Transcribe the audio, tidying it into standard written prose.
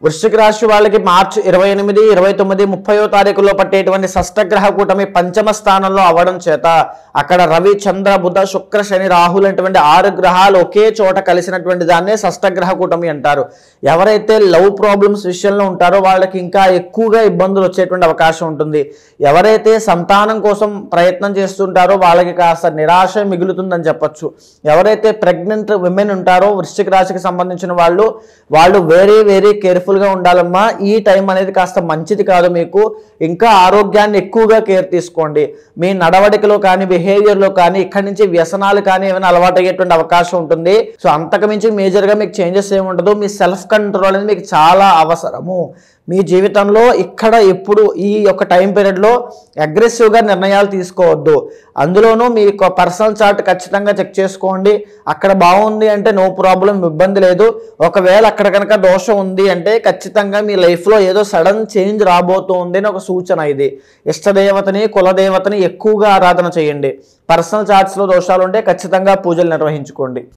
వృశ్చిక రాశి వాళ్ళకి మార్చి 28, 29, 30వ తారీఖులో పట్టేటువంటి షష్టగ్రహ కూటమి పంచమ స్థానంలో అవ్వడం చేత అక్కడ రవి, చంద్ర, బుధ, శుక్ర, శని, రాహులు అటువంటి 6 గ్రహాలు ఒకే చోట కలిసినటువంటి దాన్నే షష్టగ్రహ కూటమి అంటారు. ఎవరైతే లవ్ ప్రాబ్లమ్స్ విషయంలో ఉంటారో వాళ్ళకి ఇంకా ఎక్కువగా ఇబ్బందులు వచ్చేటువంటి అవకాశం ఉంటుంది. ఎవరైతే సంతానం కోసం ప్రయత్నం చేస్తుంటారో వాళ్ళకి కాస్త నిరాశ మిగులుతుందని చెప్పొచ్చు. ఎవరైతే ప్రెగ్నెంట్ విమెన్ ఉంటారో వృశ్చిక రాశికి సంబంధించిన వాళ్ళు వెరీ కేర్ఫుల్గా ఉండాలమ్మా. ఈ టైం అనేది కాస్త మంచిది కాదు. మీకు ఇంకా ఆరోగ్యాన్ని ఎక్కువగా కేర్ తీసుకోండి. మీ నడవడికలో కానీ బిహేవియర్లో కానీ ఇక్కడి నుంచి వ్యసనాలు కానీ ఏమైనా అలవాటు అయ్యేటువంటి అవకాశం ఉంటుంది. సో అంతకుమించి మేజర్గా మీకు చేంజెస్ ఏమి ఉండదు. మీ సెల్ఫ్ కంట్రోల్ అనేది మీకు చాలా అవసరము. మీ జీవితంలో ఇక్కడ ఎప్పుడు ఈ యొక్క టైం పీరియడ్లో అగ్రెసివ్గా నిర్ణయాలు తీసుకోవద్దు. అందులోనూ మీ పర్సనల్ చార్ట్ ఖచ్చితంగా చెక్ చేసుకోండి. అక్కడ బాగుంది అంటే నో ప్రాబ్లం, ఇబ్బంది లేదు. ఒకవేళ అక్కడ కనుక దోషం ఉంది అంటే ఖచ్చితంగా మీ లైఫ్లో ఏదో సడన్ చేంజ్ రాబోతుంది అని ఒక సూచన ఇది. ఇష్టదేవతని, కులదేవతని ఎక్కువగా ఆరాధన చేయండి. పర్సనల్ చార్ట్స్లో దోషాలు ఉంటే ఖచ్చితంగా పూజలు నిర్వహించుకోండి.